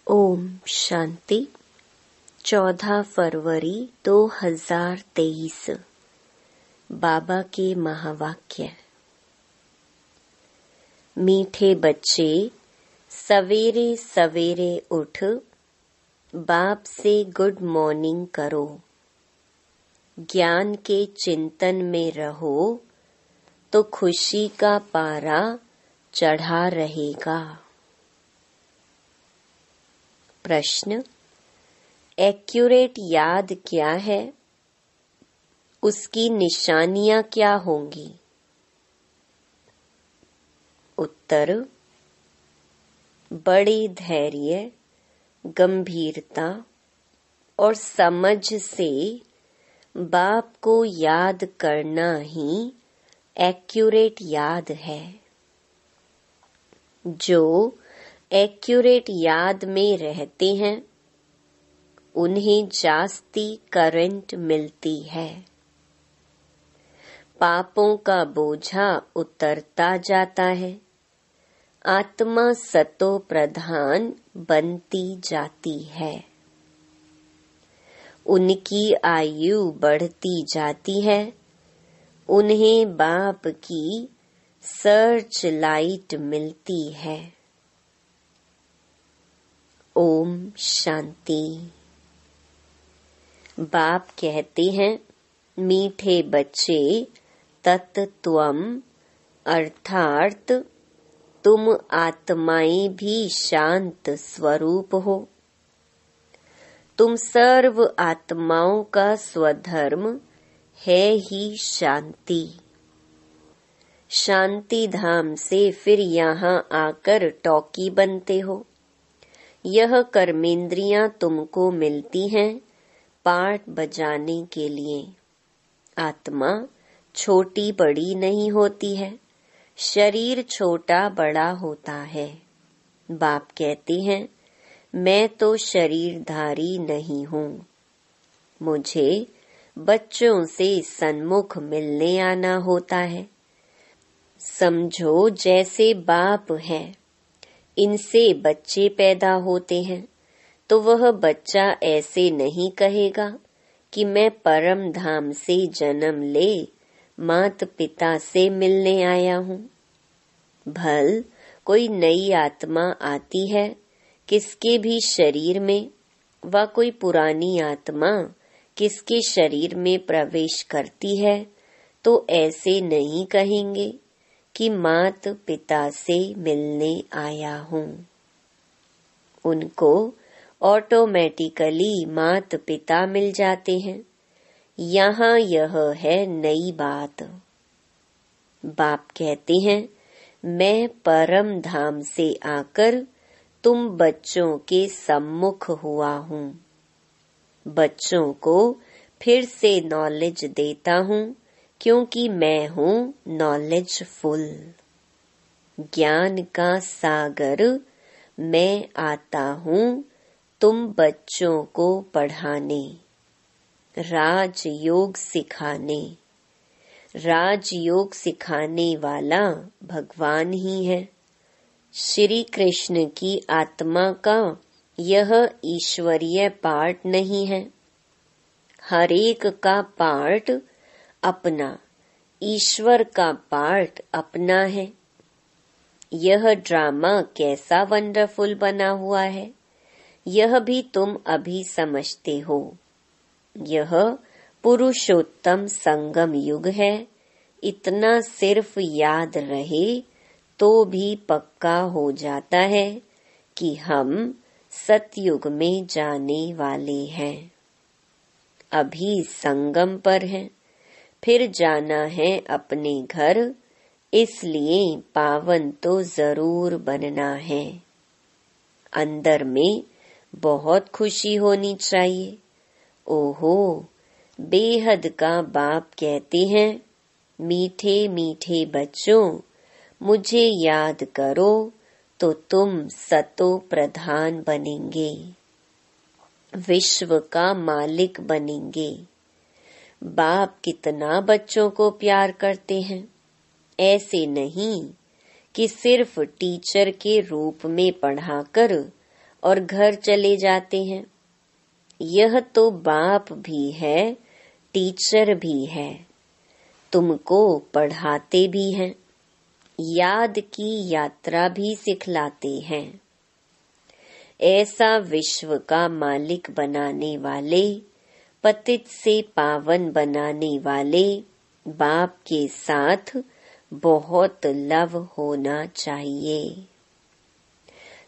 ओम शांति। 14 फरवरी 2023 बाबा के महावाक्य। मीठे बच्चे, सवेरे सवेरे उठ बाप से गुड मॉर्निंग करो। ज्ञान के चिंतन में रहो तो खुशी का पारा चढ़ा रहेगा। प्रश्न: एक्यूरेट याद क्या है? उसकी निशानियां क्या होंगी? उत्तर: बड़े धैर्य, गंभीरता और समझ से बाप को याद करना ही एक्यूरेट याद है। जो एक्यूरेट याद में रहते हैं उन्हें जास्ती करंट मिलती है। पापों का बोझा उतरता जाता है। आत्मा सतो प्रधान बनती जाती है। उनकी आयु बढ़ती जाती है। उन्हें बाप की सर्च लाइट मिलती है। ओम शांति। बाप कहते हैं, मीठे बच्चे, तत्त्वम अर्थात तुम आत्माएं भी शांत स्वरूप हो। तुम सर्व आत्माओं का स्वधर्म है ही शांति। शांति धाम से फिर यहाँ आकर टॉकी बनते हो। यह कर्मेंद्रियां तुमको मिलती हैं पार्ट बजाने के लिए। आत्मा छोटी बड़ी नहीं होती है, शरीर छोटा बड़ा होता है। बाप कहते हैं, मैं तो शरीरधारी नहीं हूँ। मुझे बच्चों से सन्मुख मिलने आना होता है। समझो जैसे बाप है, इनसे बच्चे पैदा होते हैं तो वह बच्चा ऐसे नहीं कहेगा कि मैं परम धाम से जन्म ले मात पिता से मिलने आया हूँ। भल कोई नई आत्मा आती है किसके भी शरीर में, व कोई पुरानी आत्मा किसके शरीर में प्रवेश करती है तो ऐसे नहीं कहेंगे कि मात पिता से मिलने आया हूँ। उनको ऑटोमेटिकली मात पिता मिल जाते हैं। यहाँ यह है नई बात। बाप कहते हैं, मैं परम धाम से आकर तुम बच्चों के सम्मुख हुआ हूँ। बच्चों को फिर से नॉलेज देता हूँ क्योंकि मैं हूँ नॉलेजफुल। ज्ञान का सागर मैं आता हूँ तुम बच्चों को पढ़ाने, राजयोग सिखाने। राजयोग सिखाने वाला भगवान ही है। श्री कृष्ण की आत्मा का यह ईश्वरीय पार्ट नहीं है। हर एक का पार्ट अपना, ईश्वर का पार्ट अपना है। यह ड्रामा कैसा वंडरफुल बना हुआ है, यह भी तुम अभी समझते हो। यह पुरुषोत्तम संगम युग है। इतना सिर्फ याद रहे तो भी पक्का हो जाता है कि हम सतयुग में जाने वाले हैं। अभी संगम पर हैं, फिर जाना है अपने घर, इसलिए पावन तो जरूर बनना है। अंदर में बहुत खुशी होनी चाहिए। ओहो, बेहद का बाप कहते हैं, मीठे मीठे बच्चों, मुझे याद करो तो तुम सतो प्रधान बनेंगे, विश्व का मालिक बनेंगे। बाप कितना बच्चों को प्यार करते हैं। ऐसे नहीं कि सिर्फ टीचर के रूप में पढ़ाकर और घर चले जाते हैं। यह तो बाप भी है, टीचर भी है, तुमको पढ़ाते भी हैं, याद की यात्रा भी सिखलाते हैं। ऐसा विश्व का मालिक बनाने वाले, पतित से पावन बनाने वाले बाप के साथ बहुत लव होना चाहिए।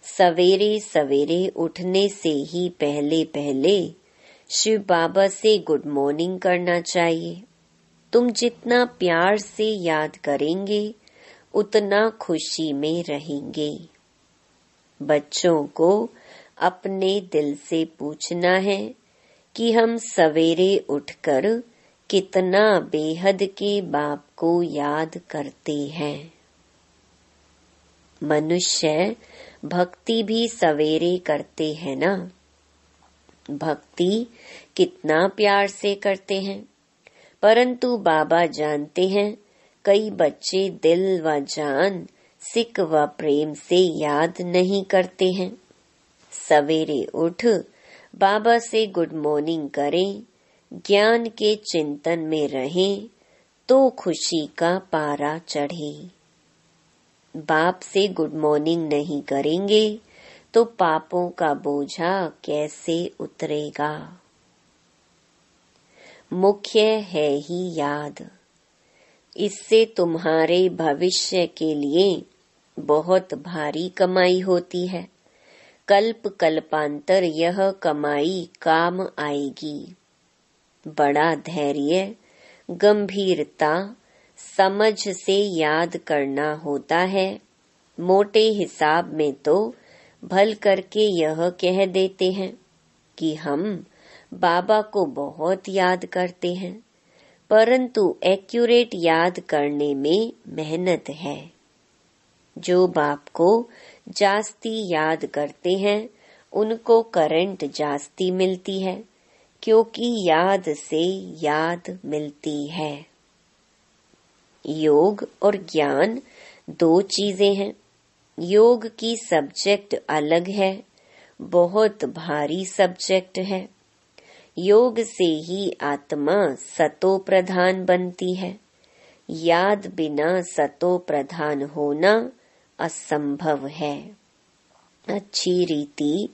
सवेरे सवेरे उठने से ही पहले पहले शिव बाबा से गुड मॉर्निंग करना चाहिए। तुम जितना प्यार से याद करेंगे उतना खुशी में रहेंगे। बच्चों को अपने दिल से पूछना है कि हम सवेरे उठकर कितना बेहद के बाप को याद करते हैं। मनुष्य भक्ति भी सवेरे करते हैं ना। भक्ति कितना प्यार से करते हैं, परंतु बाबा जानते हैं कई बच्चे दिल व जान, सिक व प्रेम से याद नहीं करते हैं। सवेरे उठ बाबा से गुड मॉर्निंग करें, ज्ञान के चिंतन में रहें तो खुशी का पारा चढ़े। बाप से गुड मॉर्निंग नहीं करेंगे तो पापों का बोझा कैसे उतरेगा। मुख्य है ही याद, इससे तुम्हारे भविष्य के लिए बहुत भारी कमाई होती है। कल्प कल्पांतर यह कमाई काम आएगी। बड़ा धैर्य, गंभीरता, समझ से याद करना होता है। मोटे हिसाब में तो भल करके यह कह देते हैं कि हम बाबा को बहुत याद करते हैं, परंतु एक्यूरेट याद करने में मेहनत है। जो बाप को जास्ती याद करते हैं उनको करंट जास्ती मिलती है, क्योंकि याद से याद मिलती है। योग और ज्ञान दो चीजें हैं। योग की सब्जेक्ट अलग है, बहुत भारी सब्जेक्ट है। योग से ही आत्मा सतो प्रधान बनती है। याद बिना सतो प्रधान होना असंभव है। अच्छी रीति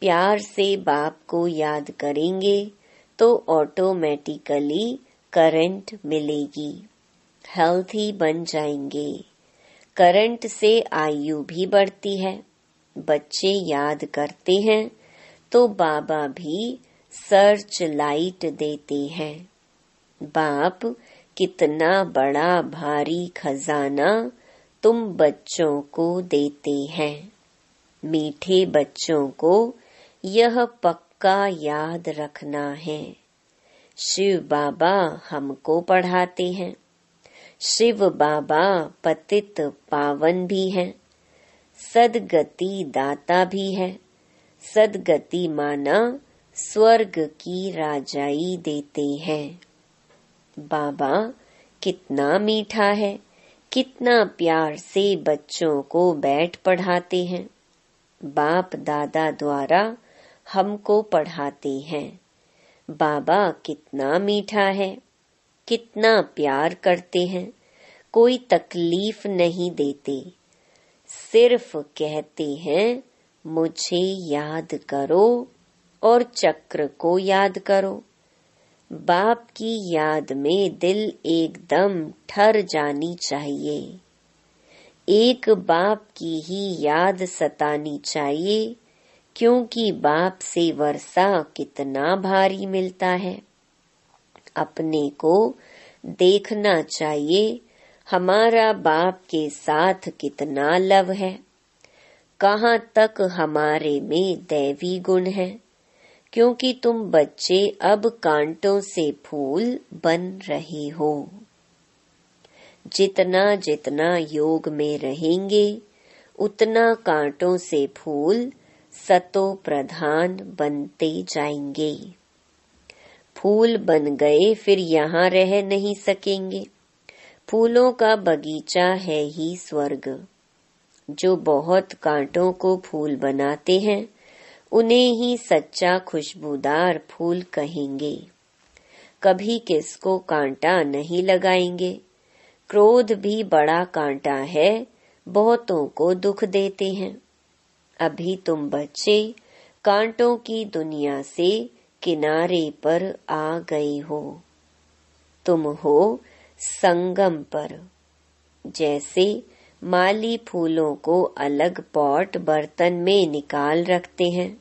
प्यार से बाप को याद करेंगे तो ऑटोमेटिकली करंट मिलेगी, हेल्थी बन जाएंगे। करंट से आयु भी बढ़ती है। बच्चे याद करते हैं तो बाबा भी सर्च लाइट देते हैं। बाप कितना बड़ा भारी खजाना तुम बच्चों को देते हैं। मीठे बच्चों को यह पक्का याद रखना है। शिव बाबा हमको पढ़ाते हैं। शिव बाबा पतित पावन भी हैं, सदगति दाता भी है। सदगति माना स्वर्ग की राजाई देते हैं। बाबा कितना मीठा है, कितना प्यार से बच्चों को बैठ पढ़ाते हैं। बाप दादा द्वारा हमको पढ़ाते हैं। बाबा कितना मीठा है, कितना प्यार करते हैं, कोई तकलीफ नहीं देते। सिर्फ कहते हैं मुझे याद करो और चक्र को याद करो। बाप की याद में दिल एकदम ठर जानी चाहिए। एक बाप की ही याद सतानी चाहिए, क्योंकि बाप से वर्षा कितना भारी मिलता है। अपने को देखना चाहिए हमारा बाप के साथ कितना लव है, कहाँ तक हमारे में दैवी गुण है। क्योंकि तुम बच्चे अब कांटों से फूल बन रहे हो। जितना जितना योग में रहेंगे उतना कांटों से फूल सतो प्रधान बनते जाएंगे। फूल बन गए फिर यहाँ रह नहीं सकेंगे। फूलों का बगीचा है ही स्वर्ग। जो बहुत कांटों को फूल बनाते हैं उन्हें ही सच्चा खुशबूदार फूल कहेंगे। कभी किसको कांटा नहीं लगाएंगे। क्रोध भी बड़ा कांटा है, बहुतों को दुख देते हैं। अभी तुम बच्चे कांटों की दुनिया से किनारे पर आ गए हो। तुम हो संगम पर। जैसे माली फूलों को अलग पॉट बर्तन में निकाल रखते हैं,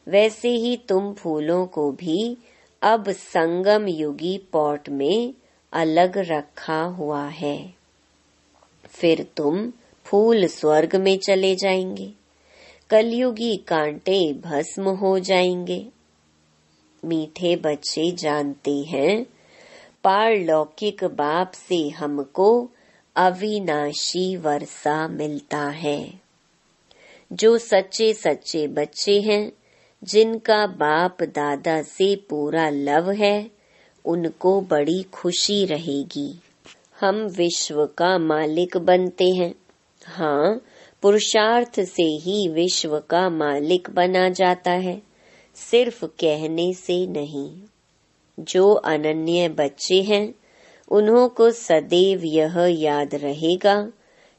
वैसे ही तुम फूलों को भी अब संगम युगी पॉट में अलग रखा हुआ है। फिर तुम फूल स्वर्ग में चले जाएंगे। कलयुगी कांटे भस्म हो जाएंगे। मीठे बच्चे जानते हैं, पारलौकिक बाप से हमको अविनाशी वर्षा मिलता है। जो सच्चे सच्चे बच्चे हैं, जिनका बाप दादा से पूरा लव है, उनको बड़ी खुशी रहेगी। हम विश्व का मालिक बनते हैं। हाँ, पुरुषार्थ से ही विश्व का मालिक बना जाता है, सिर्फ कहने से नहीं। जो अनन्य बच्चे हैं, उन्हों को सदैव यह याद रहेगा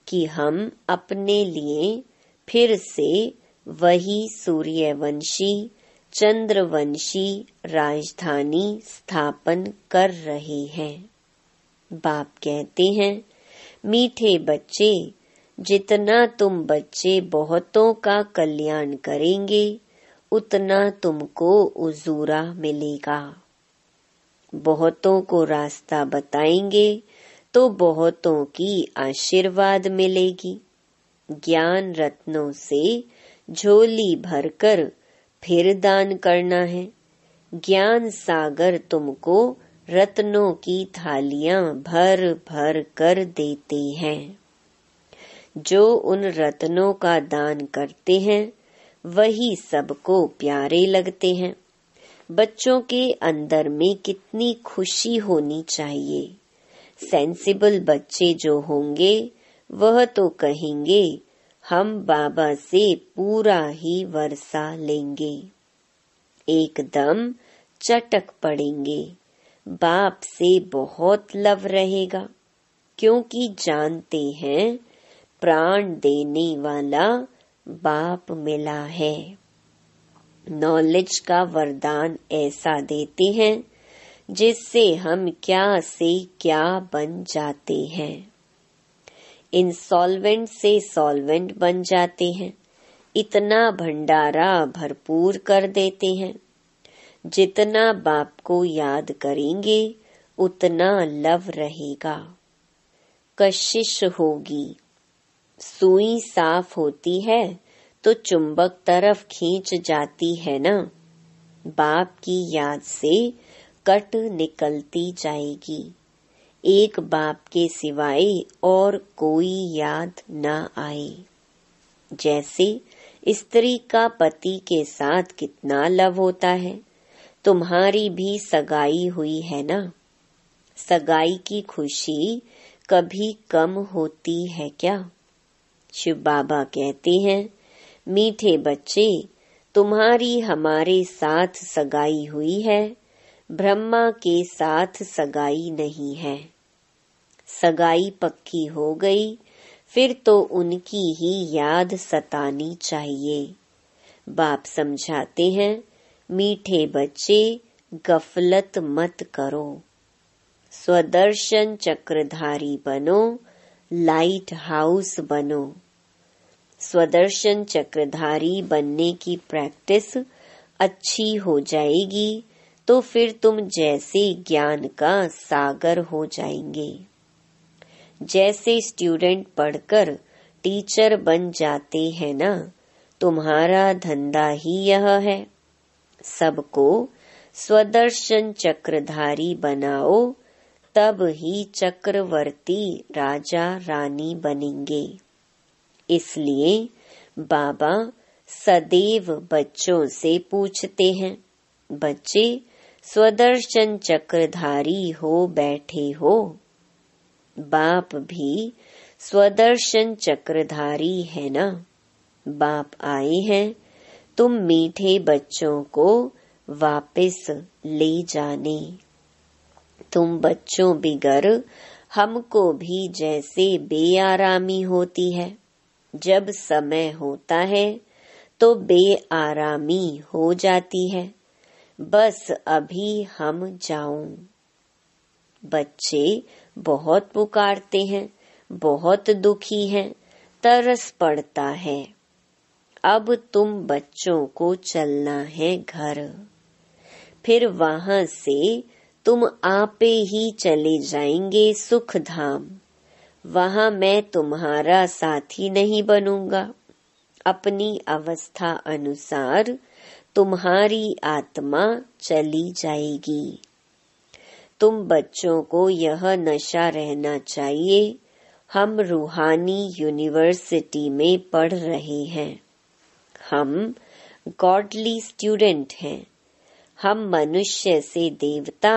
कि हम अपने लिए फिर से वही सूर्यवंशी चंद्रवंशी राजधानी स्थापन कर रहे हैं। बाप कहते हैं, मीठे बच्चे, जितना तुम बच्चे बहुतों का कल्याण करेंगे, उतना तुमको उजूरा मिलेगा। बहुतों को रास्ता बताएंगे तो बहुतों की आशीर्वाद मिलेगी। ज्ञान रत्नों से झोली भरकर फिर दान करना है। ज्ञान सागर तुमको रत्नों की थालियां भर भर कर देते हैं। जो उन रत्नों का दान करते हैं, वही सबको प्यारे लगते हैं। बच्चों के अंदर में कितनी खुशी होनी चाहिए। सेंसिबल बच्चे जो होंगे, वह तो कहेंगे, हम बाबा से पूरा ही वर्षा लेंगे। एकदम चटक पड़ेंगे। बाप से बहुत लव रहेगा, क्योंकि जानते हैं प्राण देने वाला बाप मिला है। नॉलेज का वरदान ऐसा देते हैं जिससे हम क्या से क्या बन जाते हैं। इंसॉल्वेंट से सॉल्वेंट बन जाते हैं। इतना भंडारा भरपूर कर देते हैं। जितना बाप को याद करेंगे, उतना लव रहेगा। कशिश होगी। सुई साफ होती है तो चुंबक तरफ खींच जाती है ना। बाप की याद से कट निकलती जाएगी। एक बाप के सिवाय और कोई याद न आए। जैसे स्त्री का पति के साथ कितना लव होता है, तुम्हारी भी सगाई हुई है ना। सगाई की खुशी कभी कम होती है क्या? शिव बाबा कहते हैं, मीठे बच्चे, तुम्हारी हमारे साथ सगाई हुई है, ब्रह्मा के साथ सगाई नहीं है। सगाई पक्की हो गई, फिर तो उनकी ही याद सतानी चाहिए। बाप समझाते हैं, मीठे बच्चे, गफलत मत करो। स्वदर्शन चक्रधारी बनो, लाइट हाउस बनो। स्वदर्शन चक्रधारी बनने की प्रैक्टिस अच्छी हो जाएगी तो फिर तुम जैसे ज्ञान का सागर हो जाएंगे। जैसे स्टूडेंट पढ़कर टीचर बन जाते हैं ना, तुम्हारा धंधा ही यह है। सबको स्वदर्शन चक्रधारी बनाओ, तब ही चक्रवर्ती राजा रानी बनेंगे। इसलिए बाबा सदैव बच्चों से पूछते हैं, बच्चे स्वदर्शन चक्रधारी हो बैठे हो? बाप भी स्वदर्शन चक्रधारी है ना। बाप आए हैं तुम मीठे बच्चों को वापस ले जाने। तुम बच्चों बिगर हमको भी जैसे बेआरामी होती है, जब समय होता है तो बेआरामी हो जाती है, बस अभी हम जाऊं। बच्चे बहुत पुकारते हैं, बहुत दुखी हैं, तरस पड़ता है। अब तुम बच्चों को चलना है घर। फिर वहां से तुम आपे ही चले जाएंगे सुख धाम। वहां मैं तुम्हारा साथी नहीं बनूंगा। अपनी अवस्था अनुसार तुम्हारी आत्मा चली जाएगी। तुम बच्चों को यह नशा रहना चाहिए, हम रूहानी यूनिवर्सिटी में पढ़ रहे हैं, हम गॉडली स्टूडेंट हैं, हम मनुष्य से देवता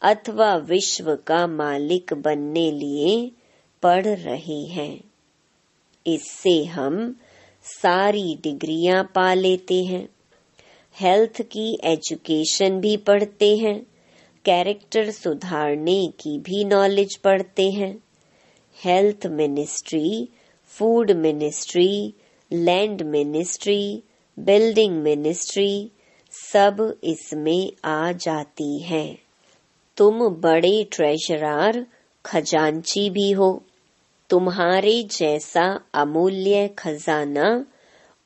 अथवा विश्व का मालिक बनने लिए पढ़ रहे हैं। इससे हम सारी डिग्रियां पा लेते हैं, हेल्थ की एजुकेशन भी पढ़ते हैं, कैरेक्टर सुधारने की भी नॉलेज पढ़ते हैं। Health ministry, food ministry, land ministry, building ministry सब इसमें आ जाती है। तुम बड़े ट्रेजरर, खजांची भी हो। तुम्हारे जैसा अमूल्य खजाना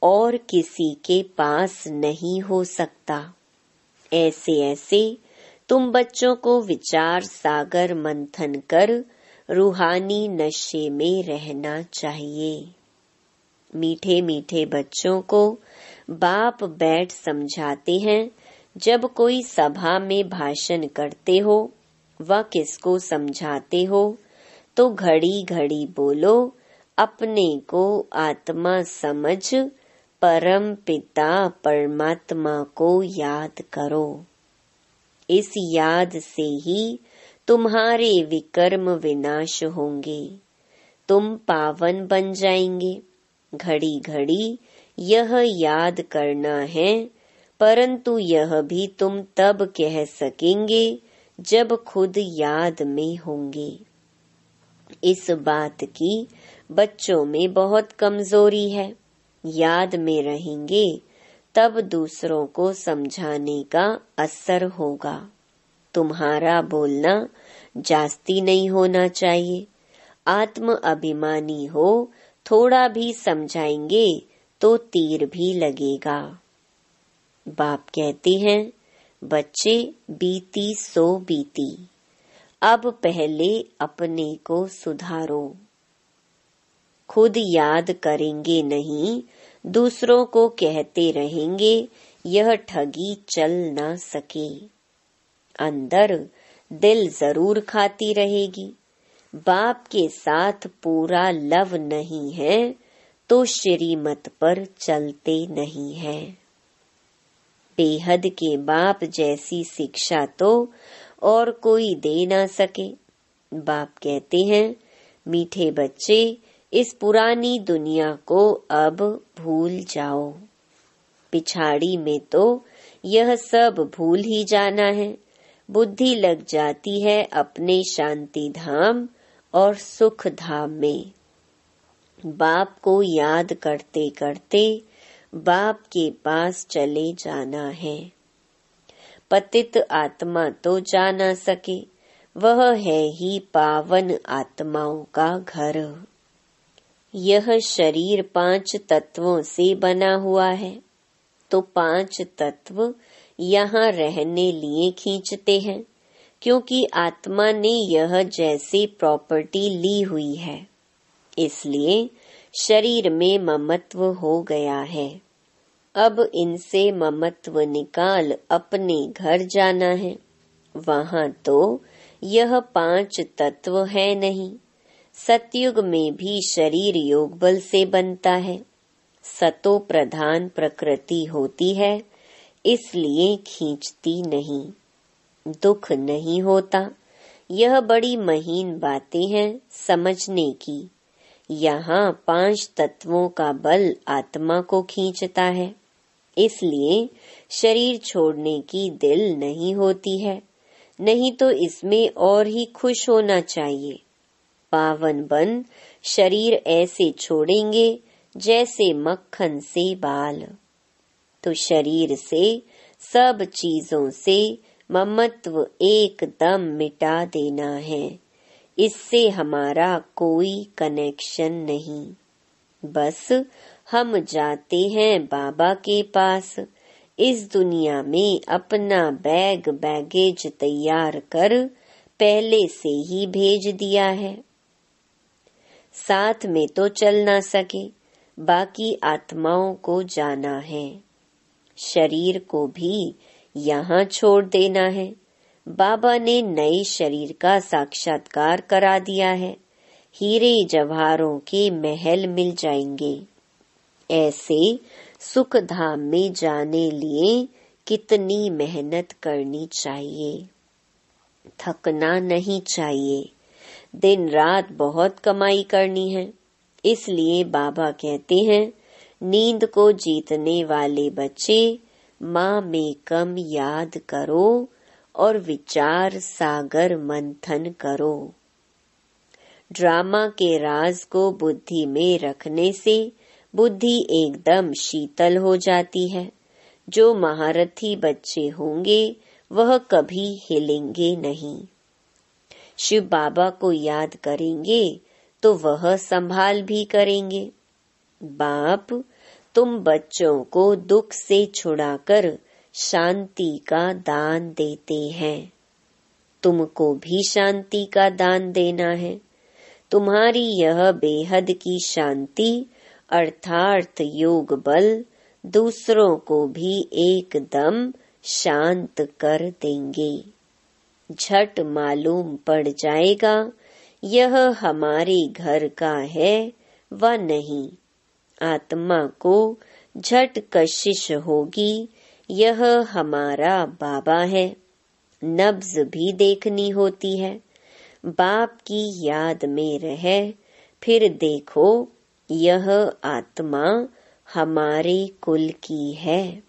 और किसी के पास नहीं हो सकता। ऐसे ऐसे तुम बच्चों को विचार सागर मंथन कर रूहानी नशे में रहना चाहिए। मीठे मीठे बच्चों को बाप बैठ समझाते हैं। जब कोई सभा में भाषण करते हो व किसको समझाते हो तो घड़ी घड़ी बोलो, अपने को आत्मा समझ परम पिता परमात्मा को याद करो। इस याद से ही तुम्हारे विकर्म विनाश होंगे, तुम पावन बन जाएंगे। घड़ी घड़ी यह याद करना है, परंतु यह भी तुम तब कह सकेंगे जब खुद याद में होंगे। इस बात की बच्चों में बहुत कमजोरी है। याद में रहेंगे तब दूसरों को समझाने का असर होगा। तुम्हारा बोलना जास्ती नहीं होना चाहिए। आत्म अभिमानी हो, थोड़ा भी समझाएंगे तो तीर भी लगेगा। बाप कहते हैं, बच्चे बीती सो बीती, अब पहले अपने को सुधारो। खुद याद करेंगे नहीं, दूसरों को कहते रहेंगे, यह ठगी चल ना सके। अंदर दिल जरूर खाती रहेगी। बाप के साथ पूरा लव नहीं है तो श्रीमत पर चलते नहीं है। बेहद के बाप जैसी शिक्षा तो और कोई दे ना सके। बाप कहते हैं, मीठे बच्चे, इस पुरानी दुनिया को अब भूल जाओ। पिछाड़ी में तो यह सब भूल ही जाना है। बुद्धि लग जाती है अपने शांति धाम और सुख धाम में। बाप को याद करते करते बाप के पास चले जाना है। पतित आत्मा तो जा ना सके, वह है ही पावन आत्माओं का घर। यह शरीर 5 तत्वों से बना हुआ है, तो 5 तत्व यहाँ रहने लिए खींचते हैं, क्योंकि आत्मा ने यह जैसी प्रॉपर्टी ली हुई है, इसलिए शरीर में ममत्व हो गया है। अब इनसे ममत्व निकाल अपने घर जाना है। वहाँ तो यह 5 तत्व है नहीं। सतयुग में भी शरीर योग बल से बनता है। सतो प्रधान प्रकृति होती है, इसलिए खींचती नहीं, दुख नहीं होता। यह बड़ी महीन बातें हैं समझने की। यहाँ 5 तत्वों का बल आत्मा को खींचता है। इसलिए शरीर छोड़ने की दिल नहीं होती है, नहीं तो इसमें और ही खुश होना चाहिए। पावन बन शरीर ऐसे छोड़ेंगे जैसे मक्खन से बाल। तो शरीर से, सब चीजों से ममत्व एकदम मिटा देना है। इससे हमारा कोई कनेक्शन नहीं। बस हम जाते हैं बाबा के पास, इस दुनिया में अपना बैगेज तैयार कर पहले से ही भेज दिया है। साथ में तो चल ना सके, बाकी आत्माओं को जाना है। शरीर को भी यहाँ छोड़ देना है। बाबा ने नए शरीर का साक्षात्कार करा दिया है। हीरे जवाहरों के महल मिल जाएंगे। ऐसे सुख धाम में जाने लिए कितनी मेहनत करनी चाहिए, थकना नहीं चाहिए। दिन रात बहुत कमाई करनी है। इसलिए बाबा कहते हैं, नींद को जीतने वाले बच्चे माँ में कम याद करो और विचार सागर मंथन करो। ड्रामा के राज को बुद्धि में रखने से बुद्धि एकदम शीतल हो जाती है। जो महारथी बच्चे होंगे वह कभी हिलेंगे नहीं। शिव बाबा को याद करेंगे तो वह संभाल भी करेंगे। बाप, तुम बच्चों को दुख से छुड़ाकर शांति का दान देते हैं। तुमको भी शांति का दान देना है। तुम्हारी यह बेहद की शांति अर्थात योग बल दूसरों को भी एकदम शांत कर देंगे। झट मालूम पड़ जाएगा यह हमारे घर का है व नहीं। आत्मा को झट कशिश होगी यह हमारा बाबा है। नब्ज भी देखनी होती है। बाप की याद में रहे, फिर देखो यह आत्मा हमारे कुल की है।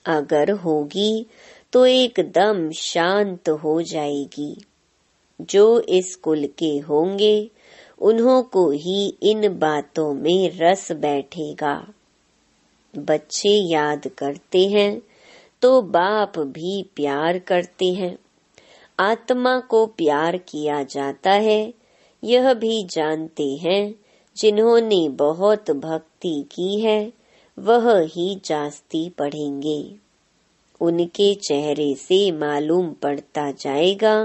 अगर होगी तो एकदम शांत हो जाएगी। जो इस कुल के होंगे उन्हों को ही इन बातों में रस बैठेगा। बच्चे याद करते हैं तो बाप भी प्यार करते हैं। आत्मा को प्यार किया जाता है, यह भी जानते हैं। जिन्होंने बहुत भक्ति की है वह ही जास्ती पढ़ेंगे। उनके चेहरे से मालूम पड़ता जाएगा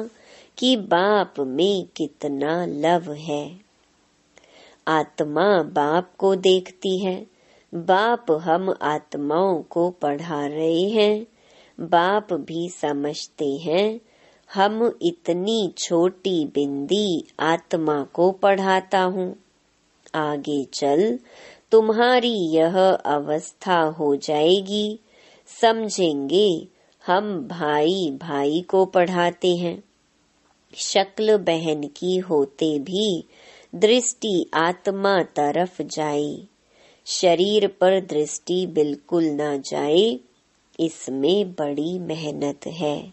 कि बाप में कितना लव है। आत्मा बाप को देखती है। बाप हम आत्माओं को पढ़ा रहे हैं। बाप भी समझते हैं हम इतनी छोटी बिंदी आत्मा को पढ़ाता हूँ। आगे चल तुम्हारी यह अवस्था हो जाएगी। समझेंगे हम भाई भाई को पढ़ाते हैं। शक्ल बहन की होते भी दृष्टि आत्मा तरफ जाए, शरीर पर दृष्टि बिल्कुल न जाए। इसमें बड़ी मेहनत है।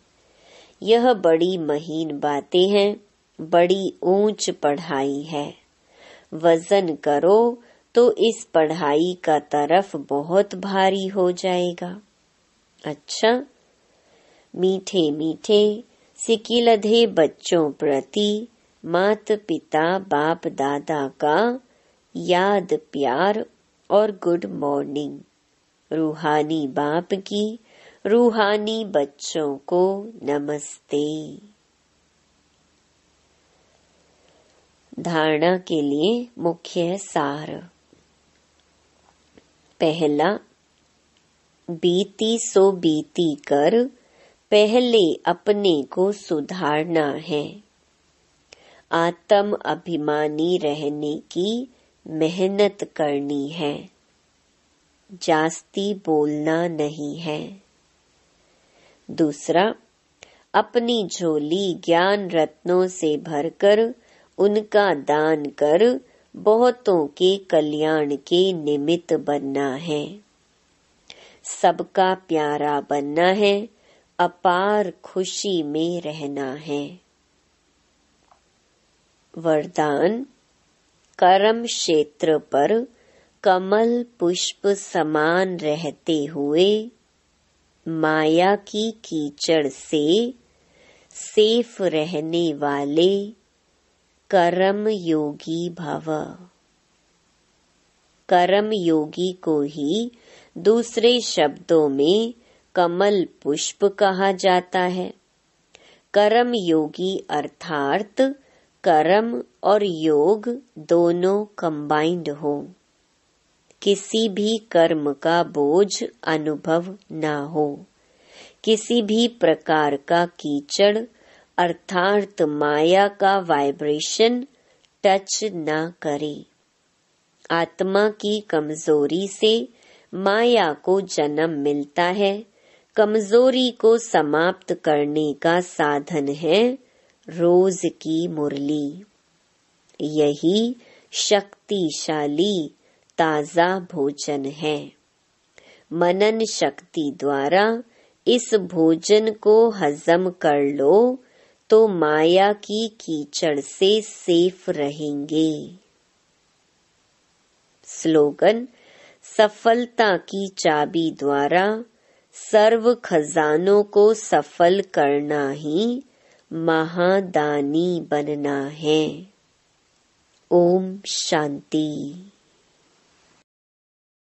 यह बड़ी महीन बातें हैं, बड़ी ऊंच पढ़ाई है। वजन करो तो इस पढ़ाई का तरफ बहुत भारी हो जाएगा। अच्छा, मीठे मीठे सिकिलधे बच्चों प्रति मात पिता बाप दादा का याद प्यार और गुड मॉर्निंग। रूहानी बाप की रूहानी बच्चों को नमस्ते। धारणा के लिए मुख्य सार। पहला, बीती सो बीती कर पहले अपने को सुधारना है। आत्म अभिमानी रहने की मेहनत करनी है। जास्ती बोलना नहीं है। दूसरा, अपनी झोली ज्ञान रत्नों से भरकर उनका दान कर बहुतों के कल्याण के निमित्त बनना है। सबका प्यारा बनना है, अपार खुशी में रहना है। वरदान। कर्म क्षेत्र पर कमल पुष्प समान रहते हुए माया की कीचड़ से सेफ रहने वाले कर्म योगी भव। कर्म योगी को ही दूसरे शब्दों में कमल पुष्प कहा जाता है। कर्म योगी अर्थात कर्म और योग दोनों कंबाइंड हो, किसी भी कर्म का बोझ अनुभव न हो, किसी भी प्रकार का कीचड़ अर्थात माया का वाइब्रेशन टच न करे। आत्मा की कमजोरी से माया को जन्म मिलता है। कमजोरी को समाप्त करने का साधन है रोज की मुरली। यही शक्तिशाली ताजा भोजन है। मनन शक्ति द्वारा इस भोजन को हजम कर लो तो माया की कीचड़ से सेफ रहेंगे। स्लोगन। सफलता की चाबी द्वारा सर्व खजानों को सफल करना ही महादानी बनना है। ओम शांति।